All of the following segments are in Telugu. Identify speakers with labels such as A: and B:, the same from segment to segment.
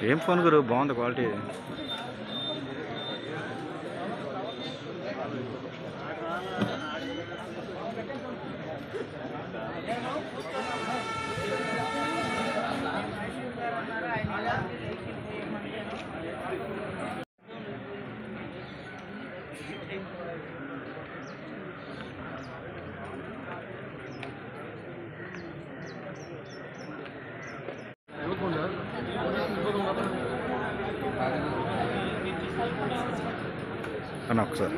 A: ఏం ఫోన్ గురు బాగుంది క్వాలిటీ. అన్న ఒకసారి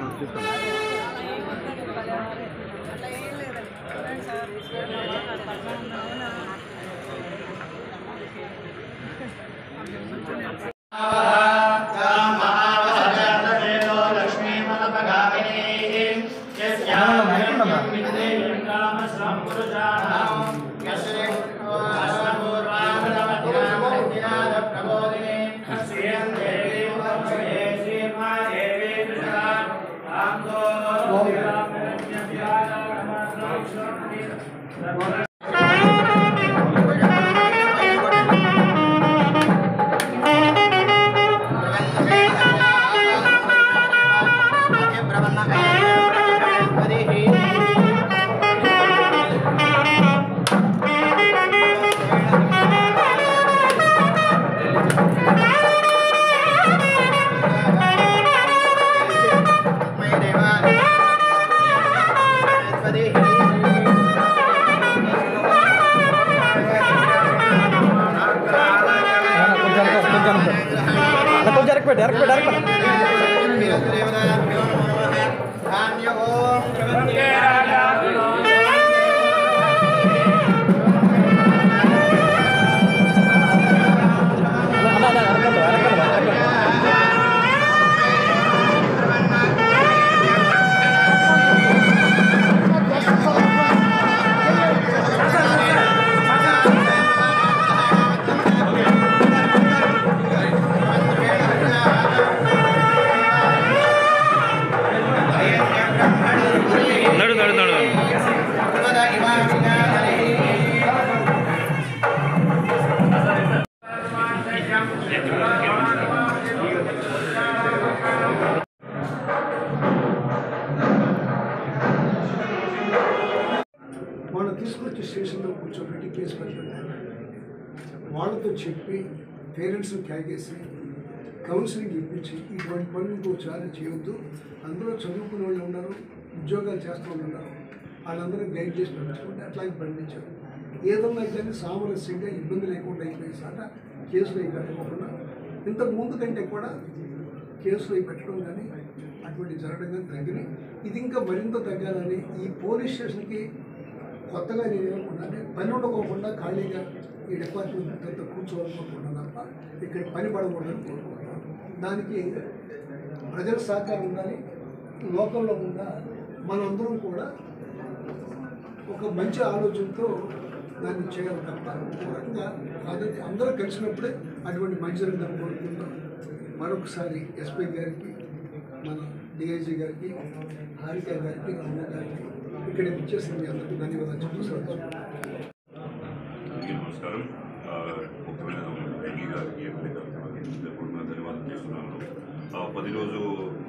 B: వాళ్ళు తీసుకొచ్చి స్టేషన్లో కూర్చోబెట్టి కేసు పెట్టారు. వాళ్ళతో చెప్పి పేరెంట్స్ని క్యాగేసి కౌన్సిలింగ్ ఇప్పించి ఇటువంటి పనులు ఇంకోసారి చేయొద్దు, అందులో చదువుకునే వాళ్ళు ఉన్నారు, ఉద్యోగాలు చేస్తూ వాళ్ళు ఉన్నారు, వాళ్ళందరూ గైడ్ చేసి పంపించుకుంటే అట్లాగే పంపించారు. ఏదన్నా కానీ సామరస్యంగా ఇబ్బంది లేకుండా అయిపోయేసాక కేసులు అవి పెట్టకుండా ఇంతకు ముందు కంటే కూడా కేసులు అవి పెట్టడం కానీ అటువంటి జరగడం కానీ తగ్గినాయి. ఇది ఇంకా మరింత తగ్గాలని ఈ పోలీస్ స్టేషన్కి కొత్తగా నేను ఏమనుకున్నా అంటే పని ఉండకోకుండా ఖాళీగా ఈ డిపార్ట్మెంట్ అంతా కూర్చోవాలనుకోకుండా తప్ప ఇక్కడ పని పడకూడదని కోరుకుంటున్నాను. దానికి ప్రజల సహకారం ఉండాలి. లోకల్లో ఉన్న మనందరం కూడా ఒక మంచి ఆలోచనతో దాన్ని చేయాలి తప్ప రకంగా అదే అందరూ కలిసినప్పుడే అటువంటి మంచి జరుగుతుందని కోరుకుంటాం. మరొకసారి ఎస్పీ గారికి, మన డిఐజీ గారికి, హారిక గారికి, రమణ గారికి ఇక్కడ ఇచ్చేసిన మీ అందరికీ ధన్యవాదాలు చెప్తూ
C: నమస్కారం. ముఖ్యమైన ఎంపీ గారికి ధన్యవాదాలు చేస్తున్నాను. 10 రోజు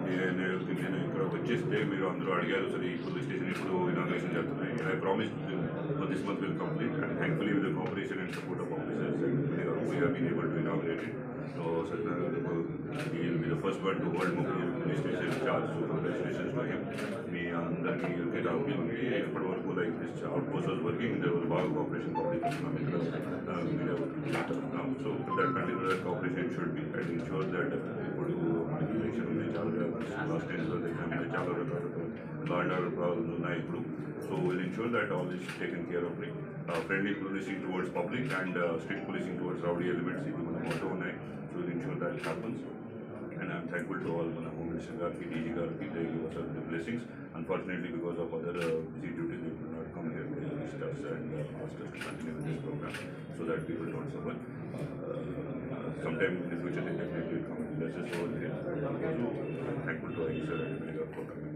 C: నేను ఇక్కడ వచ్చేస్తే మీరు అందరూ అడిగారు సరే ఈ పోలీస్ స్టేషన్ ఇప్పుడు ఇనాగ్రేషన్ చేస్తున్నాయి. I promise this month will complete and thankfully with the cooperation and support of officers we have been able to inaugurate it. So he will be the first one to hold Mukherjee police station charge. So congratulations to him. మీ అందరికీ ఎప్పటి వరకు like this out post was working there was బాగా కోఆపరేషన్ పంపిస్తున్నాం ఇక్కడ. So that continue your cooperation should be and ensure that ఇప్పుడు మనకి ఎలక్షన్ ఉంది, చాలా లాస్ట్ టైమ్స్లో చాలా రకాల లా అండ్ ఆర్డర్ ప్రాబ్లమ్స్ ఉన్నాయి ఇప్పుడు. So we'll ensure that all this is taken care of. Friendly policing towards public and strict policing towards rowdy elements. This is our motto. So we'll ensure that happens. And I'm thankful to all Home Minister Garki, DG Garki, they give us the blessings. Unfortunately, because of other busy duties, they could not come here to visit us and ask us to continue with this program so that people don't suffer. Sometime in the future, they definitely will come and bless us over here. So I'm thankful to IE sir and Minister for coming.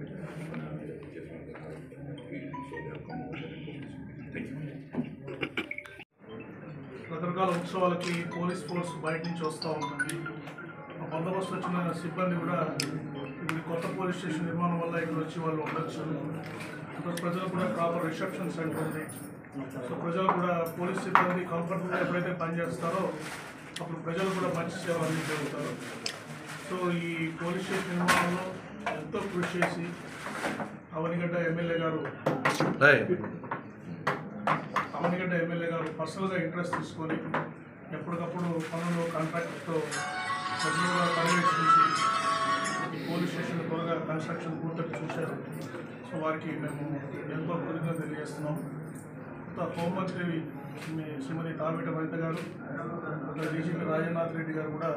C: Thank you.
D: ఉత్సవాలకి పోలీస్ ఫోర్స్ బయట నుంచి వస్తూ ఉంటుంది. ఆ బందోబస్తు వచ్చిన సిబ్బంది కూడా ఇప్పుడు కొత్త పోలీస్ స్టేషన్ నిర్మాణం వల్ల ఇక్కడ వచ్చి వాళ్ళు ఉండొచ్చు. ఇప్పుడు ప్రజలు కూడా ప్రాపర్ రిసెప్షన్ సెంటర్ ఉంది. సో ప్రజలు కూడా పోలీస్ సిబ్బంది కంఫర్టబుల్గా ఎప్పుడైతే పనిచేస్తారో అప్పుడు ప్రజలు కూడా మంచి సేవ అందించగలుగుతారు. సో ఈ పోలీస్ స్టేషన్ నిర్మాణంలో ఎంతో కృషి చేసి అవనిగడ్డ ఎమ్మెల్యే గారు పర్సనల్గా ఇంట్రెస్ట్ తీసుకొని ఎప్పటికప్పుడు పనులు కాంట్రాక్టర్తో సభ్యులుగా పర్యవేక్షించి ఈ పోలీస్ స్టేషన్ త్వరగా కన్స్ట్రక్షన్ పూర్తి చూశారు. సో వారికి మేము ఎంతో కృతజ్ఞత తెలియజేస్తున్నాం. హోంమంత్రి శ్రీమతి తామిట వనిత గారు, డీజీపీ రాజనాథ్ రెడ్డి గారు కూడా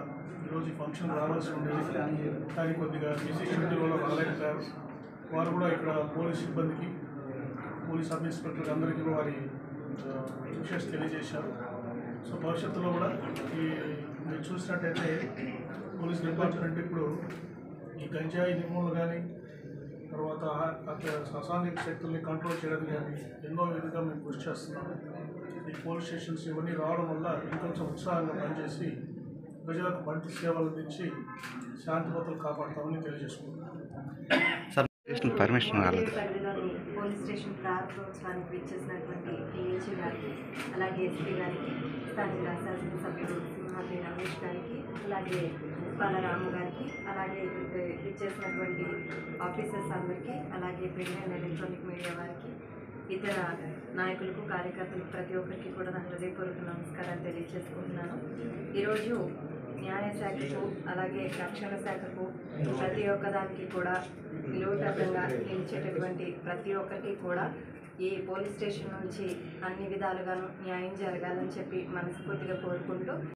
D: ఈరోజు ఈ ఫంక్షన్ రావాల్సి ఉండేది, కానీ కొద్దిగా బిజీ షెడ్యూల్ వల్ల రాలేకపోయారు. వారు కూడా ఇక్కడ పోలీస్ సిబ్బందికి, పోలీస్ సబ్ ఇన్స్పెక్టర్ అందరికీ వారి విషయాలు తెలియజేశారు. సో భవిష్యత్తులో కూడా మీరు చూసినట్టయితే పోలీస్ డిపార్ట్మెంట్ ఇప్పుడు ఈ గంజాయి నిర్మూలన కానీ, తర్వాత అసాంఘిక శక్తుల్ని కంట్రోల్ చేయడం కానీ ఎన్నో విధంగా మేము కృషి చేస్తున్నాం. ఈ పోలీస్ స్టేషన్స్ ఇవన్నీ రావడం వల్ల ఇంకొంచెం ఉత్సాహంగా పనిచేసి ప్రజలకు మంచి సేవలు అందించి శాంతి భద్రతలు కాపాడుతామని తెలియజేసుకుంటున్నాం.
A: పర్మిషన్ రాలేదు.
E: పోలీస్ స్టేషన్ ప్రారంభోత్సవానికి విచ్చేసినటువంటి డిఎస్పీ గారికి, అలాగే ఎస్పీ గారికి, స్థానిక శాసనసభ్యుడు సింహాద్రి రమేష్ గారికి, అలాగే బాలరాము గారికి, అలాగే విచ్చేసినటువంటి ఆఫీసర్స్ అందరికీ, అలాగే ప్రింట్ అండ్ ఎలక్ట్రానిక్ మీడియా వారికి, ఇతర నాయకులకు, కార్యకర్తలకు ప్రతి ఒక్కరికి కూడా నా హృదయపూర్వక నమస్కారాలు తెలియజేసుకుంటున్నాను. ఈరోజు న్యాయశాఖకు, అలాగే రక్షణ శాఖకు ప్రతి ఒక్కదానికి కూడా నిలువుటద్దంగా నిలిచేటటువంటి ప్రతి ఒక్కరికి కూడా ఈ పోలీస్ స్టేషన్ నుంచి అన్ని విధాలుగాను న్యాయం జరగాలని చెప్పి మనస్ఫూర్తిగా కోరుకుంటూ